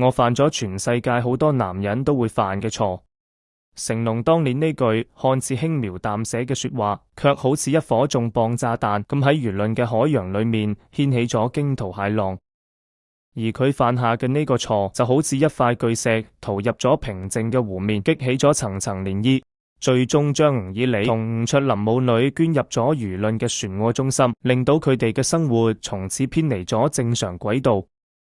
我犯咗全世界好多男人都會犯嘅錯。成龍當年呢句看似輕描淡寫嘅說話，卻好似一顆重磅炸彈咁喺輿論嘅海洋裏面掀起咗驚濤駭浪。而佢犯下嘅呢個錯，就好似一塊巨石投入咗平靜嘅湖面，激起咗層層漣漪，最終將吳以莉同吳卓林母女捲入咗輿論嘅漩渦中心，令到佢哋嘅生活從此偏離咗正常軌道。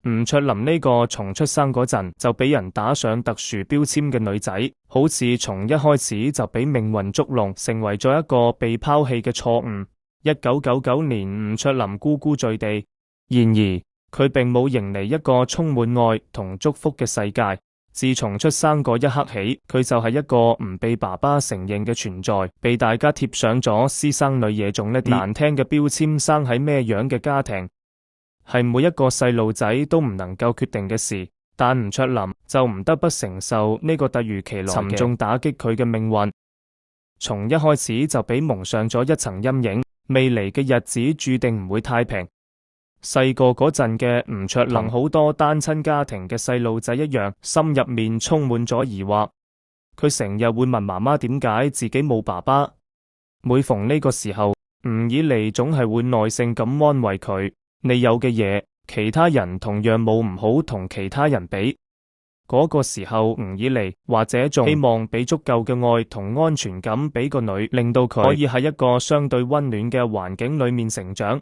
吳卓林呢個從出生嗰陣就俾人打上特殊標籤嘅女仔，好似從一開始就俾命運捉弄，成為咗一個被拋棄嘅錯誤。1999年，吳卓林呱呱墜地，然而佢並冇迎嚟一個充滿愛同祝福嘅世界。自從出生嗰一刻起，佢就係一個唔被爸爸承認嘅存在，被大家貼上咗私生女野種呢啲難聽嘅標籤。生喺咩樣嘅家庭，係每一個細路仔都唔能夠決定嘅事，但吳卓林就唔得不承受呢個突如其來沉重打擊佢嘅命運。從一開始就俾蒙上咗一層陰影，未來嘅日子注定唔會太平。細個嗰陣嘅吳卓林，同好多單親家庭嘅細路仔一樣，心入面充滿咗疑惑。佢成日會問媽媽點解自己冇爸爸。每逢呢個時候，吳以莉總係會耐性咁安慰佢，你有嘅嘢，其他人同樣冇，唔好同其他人比。嗰個時候，吳以莉或者仲希望俾足夠嘅愛同安全感俾個女，令到佢可以喺一個相對溫暖嘅環境裏面成長。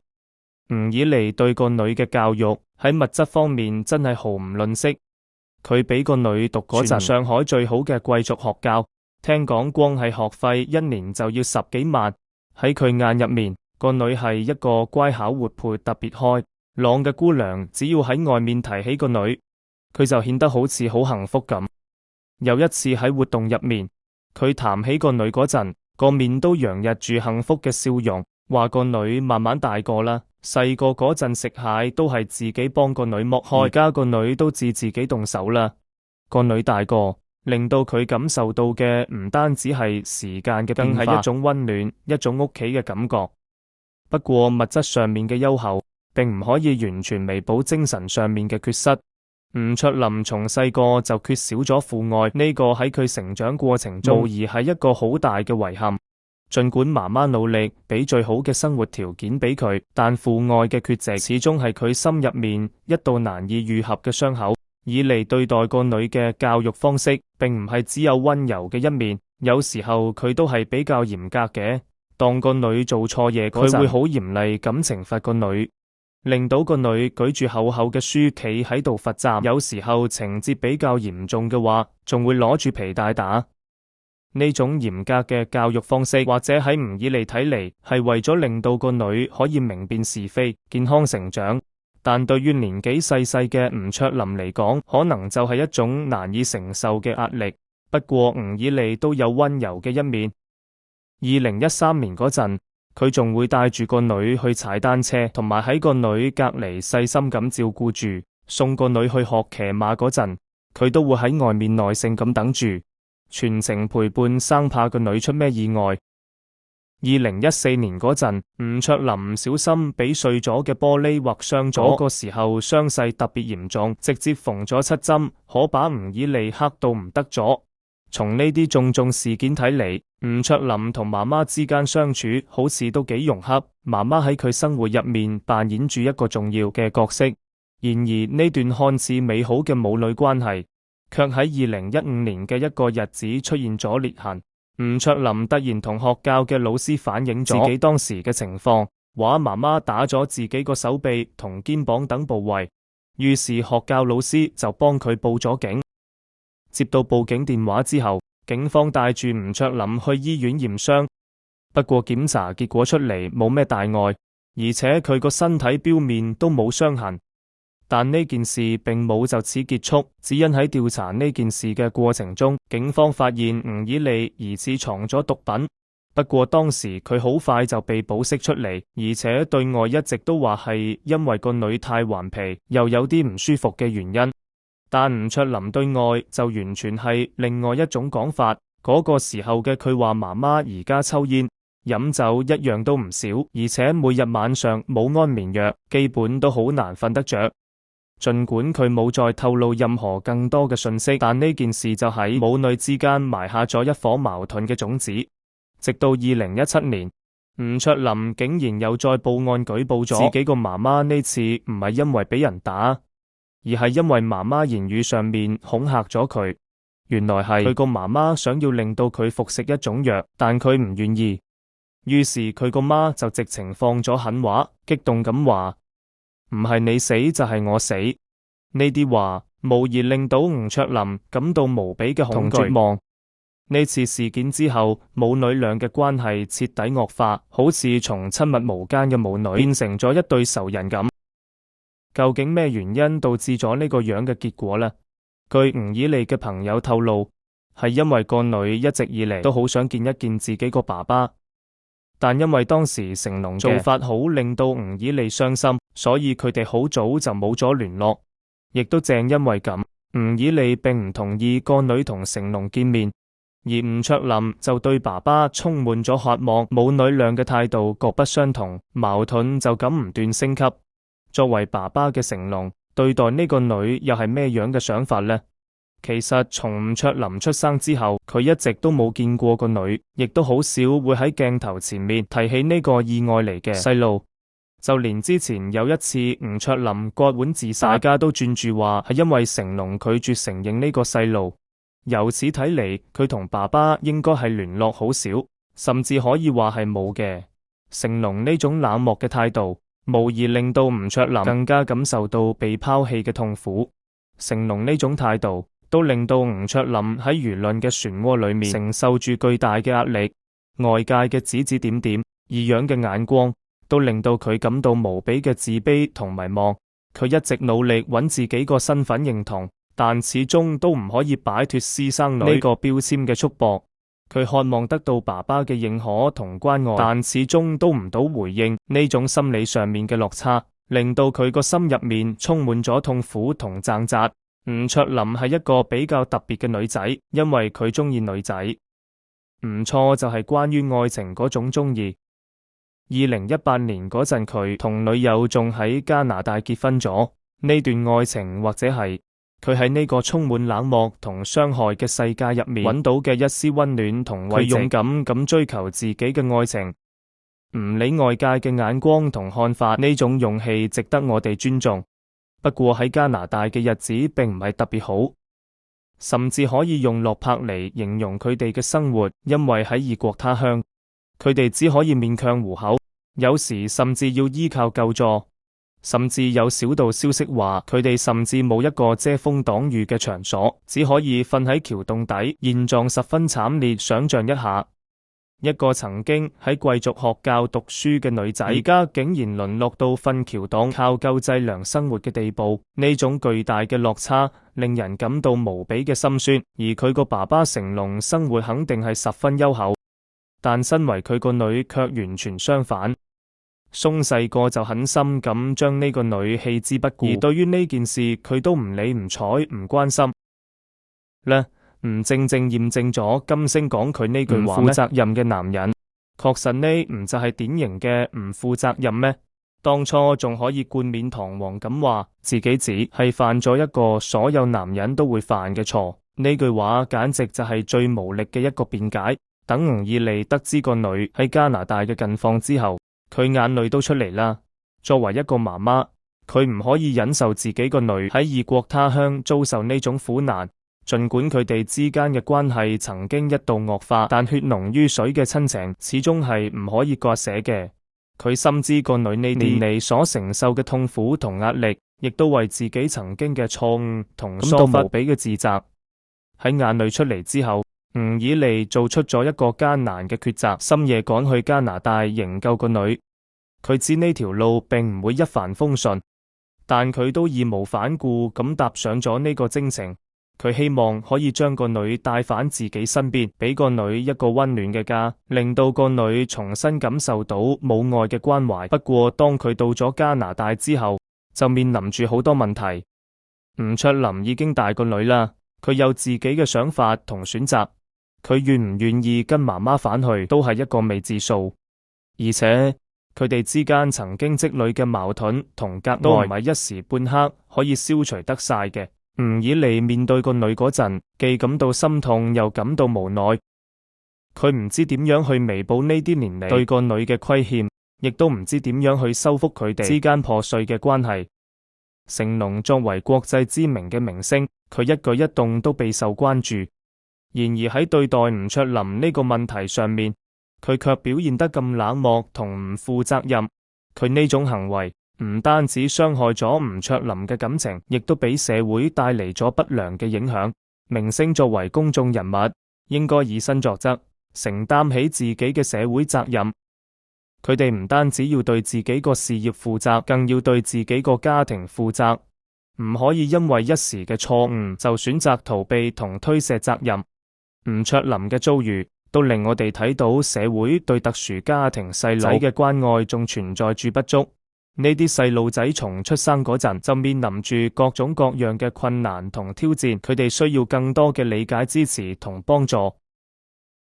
吳以莉對個女嘅教育喺物質方面真係毫唔吝嗇。佢俾個女讀嗰陣上海最好嘅貴族學校，聽講光係學費一年就要10幾萬。喺佢眼入面，個女係一個乖巧活潑、特別開朗嘅姑娘。只要喺外面提起個女，佢就顯得好似好幸福咁。有一次喺活動入面，佢談起個女嗰陣，個面都洋溢住幸福嘅笑容，話個女慢慢大個啦。細個嗰陣食蟹都係自己幫個女剝開，而家個女都自己動手啦。個女大個，令到佢感受到嘅唔單止係時間嘅變化，更係一種溫暖，一種屋企嘅感覺。不過物質上面嘅優厚，並唔可以完全彌補精神上面嘅缺失。吳卓林從細個就缺少咗父愛，呢個喺佢成長過程中無疑係一個好大嘅遺憾。盡管媽媽努力俾最好嘅生活條件俾佢，但父愛嘅缺席始終係佢心入面一道難以愈合嘅傷口。以莉對待個女嘅教育方式，並唔係只有溫柔嘅一面，有時候佢都係比較嚴格嘅。當個女做錯嘢嗰陣，佢會好嚴厲咁懲罰個女，令到個女舉住厚厚嘅書企喺度罰站。有時候情節比較嚴重嘅話，仲會攞住皮帶打。呢種嚴格嘅教育方式，或者喺吳以莉睇嚟，係為咗令到個女可以明辨是非、健康成長，但對於年紀細細嘅吳卓林嚟講，可能就係一種難以承受嘅壓力。不過吳以莉都有溫柔嘅一面。2013年嗰陣，佢仲會帶住個女去踩單車，同埋喺個女隔籬細心咁照顧住。送個女去學騎馬嗰陣，佢都會喺外面耐性咁等住，全程陪伴，生怕個女出咩意外。2014年嗰陣，吳卓林唔小心俾碎咗嘅玻璃劃傷咗，嗰個時候傷勢特別嚴重，直接縫咗7針，可把吳以莉嚇到唔得咗。從呢啲種種事件睇嚟，吳卓林同媽媽之間相處好似都幾融洽，媽媽喺佢生活入面扮演住一個重要嘅角色。然而呢段看似美好嘅母女關係，卻喺2015年嘅一個日子出現咗裂痕。吳卓林突然同學校嘅老師反映咗自己當時嘅情況，話媽媽打咗自己個手臂同肩膀等部位，於是學校老師就幫佢報咗警。接到報警電話之後，警方帶住吳卓林去醫院驗傷，不過檢查結果出嚟冇咩大礙，而且佢個身體表面都冇傷痕。但呢件事並冇就此結束，只因喺調查呢件事嘅過程中，警方發現吳以莉疑似藏咗毒品。不過當時佢好快就被保釋出嚟，而且對外一直都話係因為個女太頑皮，又有啲唔舒服嘅原因。但吳卓林對外就完全係另外一種講法。嗰個時候嘅佢話媽媽而家抽煙、飲酒一樣都唔少，而且每日晚上冇安眠藥，基本都好難瞓得着。儘管佢冇再透露任何更多嘅信息，但呢件事就喺母女之間埋下咗一顆矛盾嘅種子。直到2017年，吳卓林竟然又再報案舉報咗自己個媽媽，呢次唔係因為俾人打，而係因為媽媽言語上面恐嚇咗佢。原來係佢個媽媽想要令到佢服食一種藥，但佢唔願意。於是佢個媽就直情放咗狠話，激動咁話：唔係你死就係我死。呢啲話無疑令到吳卓林感到無比嘅恐懼同絕望。呢次事件之後，母女倆嘅關係徹底惡化，好似從親密無間嘅母女變成咗一對仇人咁。究竟咩原因導致咗呢個樣嘅結果呢？據吳綺莉嘅朋友透露，係因為個女一直以嚟都好想見一見自己個爸爸。但因為當時成龍做法好令到吳綺莉傷心，所以佢哋好早就冇咗聯絡。亦都正因為咁，吳綺莉並唔同意個女同成龍見面，而吳卓林就對爸爸充滿咗渴望。母女倆嘅態度各不相同，矛盾就咁唔斷升級。作為爸爸嘅成龍對待呢個女又係咩樣嘅想法呢？其實從吳卓林出生之後，佢一直都冇見過個女，亦都好少會喺鏡頭前面提起呢個意外嚟嘅細路。就連之前有一次吳卓林割腕自殺，大家都轉住話係因為成龍拒絕承認呢個細路。由此睇嚟，佢同爸爸應該係聯絡好少，甚至可以話係冇嘅。成龍呢種冷漠嘅態度，無疑令到吳卓林更加感受到被拋棄嘅痛苦。成龍呢種態度都令到吳卓林喺輿論嘅漩渦裏面承受住巨大嘅壓力，外界嘅指指點點、異樣嘅眼光，都令到佢感到無比嘅自卑同迷茫。佢一直努力揾自己個身份認同，但始終都唔可以擺脫私生女呢個標籤嘅束縛。佢渴望得到爸爸嘅認可同關愛，但始終都唔到回應。呢種心理上面嘅落差，令到佢個心入面充滿咗痛苦同掙扎。吳卓林係一個比較特別嘅女仔，因為佢中意女仔。唔錯，就係關於愛情嗰種中意。2018年嗰陣，佢同女友仲喺加拿大結婚咗。呢段愛情，或者係佢喺呢個充滿冷漠同傷害嘅世界入面揾到嘅一絲溫暖同慰藉。佢勇敢咁追求自己嘅愛情，唔理外界嘅眼光同看法，呢種勇氣值得我哋尊重。不過喺加拿大嘅日子並唔係特別好，甚至可以用落魄嚟形容佢哋嘅生活，因為喺異國他鄉，佢哋只可以勉強糊口，有時甚至要依靠救助，甚至有小道消息話佢哋甚至冇一個遮風擋雨嘅場所，只可以瞓喺橋洞底，現狀十分慘烈。想象一下，一個曾經喺貴族學校讀書嘅女仔，而家竟然淪落到瞓橋洞，靠救濟糧生活嘅地步。呢種巨大嘅落差令人感到無比嘅心酸。而佢個爸爸成龍生活肯定係十分優厚，但身為佢個女卻完全相反。鬆細個就狠心咁將呢個女棄之不顧，而對於呢件事佢都唔理唔睬唔關心呢，唔正正驗證咗金星講佢呢句話咩？唔負責任嘅男人，確實呢唔就係典型嘅唔負責任咩？當初仲可以冠冕堂皇咁話自己只係犯咗一個所有男人都會犯嘅錯，呢句話簡直就係最無力嘅一個辯解。等吳綺莉得知個女喺加拿大嘅近況之後，佢眼淚都出嚟啦。作為一個媽媽，佢唔可以忍受自己個女喺異國他鄉遭受呢種苦難。儘管佢哋之間嘅關係曾經一度惡化，但血濃於水嘅親情始終係唔可以割捨嘅。佢深知個女呢年嚟所承受嘅痛苦同壓力，亦都為自己曾經嘅錯誤同疏忽無比嘅自責。喺眼淚出嚟之後，吳綺莉做出咗一個艱難嘅抉擇，深夜趕去加拿大營救個女。佢知呢條路並唔會一帆風順，但佢都義無反顧咁踏上咗呢個征程。佢希望可以將個女帶返自己身邊，俾個女一個溫暖嘅家，令到個女重新感受到母愛嘅關懷。不過當佢到咗加拿大之後，就面臨住好多問題。吳卓林已經大個女啦，佢有自己嘅想法同選擇，佢願唔願意跟媽媽返去都係一個未知數。而且佢哋之間曾經積累嘅矛盾同隔都唔係一時半刻可以消除得晒嘅。吳以利面對個女嗰陣，既感到心痛又感到無奈。佢唔知點樣去彌補呢啲年嚟對個女嘅虧欠，亦都唔知點樣去修復佢哋之間破碎嘅關係。成龍作為國際知名嘅明星，佢一舉一動都備受關注。然而喺對待吳卓林呢個問題上面，佢卻表現得咁冷漠同唔負責任。佢呢種行為唔單止傷害咗吳卓林嘅感情，亦都俾社會帶嚟咗不良嘅影響。明星作為公眾人物，應該以身作則，承擔起自己嘅社會責任。佢哋唔單止要對自己個事業負責，更要對自己個家庭負責。唔可以因為一時嘅錯誤就選擇逃避同推卸責任。吳卓林嘅遭遇都令我哋睇到社會對特殊家庭細路仔嘅關愛仲存在住不足。呢啲細路仔從出生嗰陣就面臨住各種各樣嘅困難同挑戰，佢哋需要更多嘅理解、支持同幫助。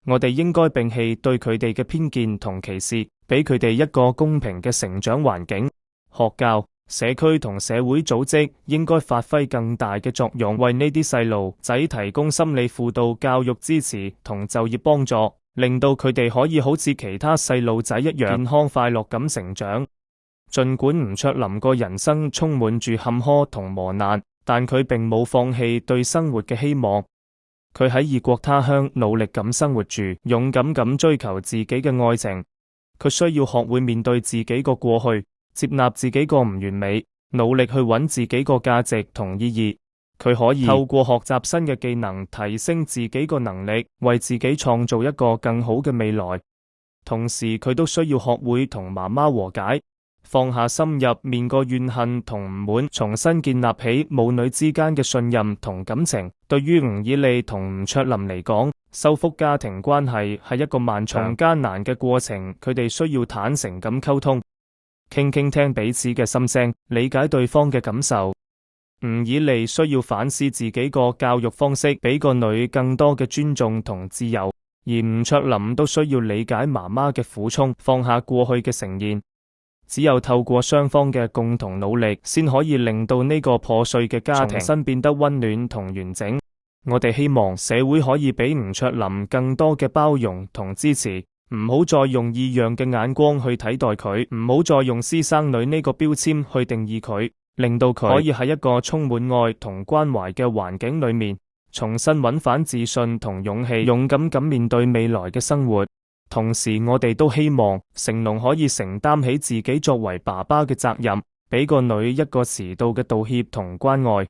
我哋應該摒棄對佢哋嘅偏見同歧視，俾佢哋一個公平嘅成長環境。學校、社區同社會組織應該發揮更大嘅作用，為呢啲細路仔提供心理輔導、教育支持同就業幫助，令到佢哋可以好似其他細路仔一樣健康快樂咁成長。儘管吳卓林個人生充滿住坎坷同磨難，但佢並冇放棄對生活嘅希望。佢喺異國他鄉努力咁生活住，勇敢咁追求自己嘅愛情。佢需要學會面對自己個過去，接納自己個唔完美，努力去揾自己個價值同意義。佢可以透過學習新嘅技能，提升自己個能力，為自己創造一個更好嘅未來。同時，佢都需要學會同媽媽和解，放下心入面個怨恨同唔滿，重新建立起母女之間嘅信任同感情。對於吳以利同吳卓林嚟講，修復家庭關係係一個漫長艱難嘅過程，佢哋需要坦誠咁溝通，傾聽彼此嘅心聲，理解對方嘅感受。吳以利需要反思自己個教育方式，俾個女更多嘅尊重同自由，而吳卓林都需要理解媽媽嘅苦衷，放下過去嘅成見。只有透過雙方嘅共同努力，先可以令到呢個破碎嘅家庭重新變得溫暖同完整。我哋希望社會可以俾吳卓林更多嘅包容同支持，唔好再用異樣嘅眼光去睇待佢，唔好再用私生女呢個標籤去定義佢，令到佢可以喺一個充滿愛同關懷嘅環境裏面，重新揾返自信同勇氣，勇敢咁面對未來嘅生活。同時，我哋都希望成龍可以承擔起自己作為爸爸嘅責任，俾個女一個遲到嘅道歉同關愛。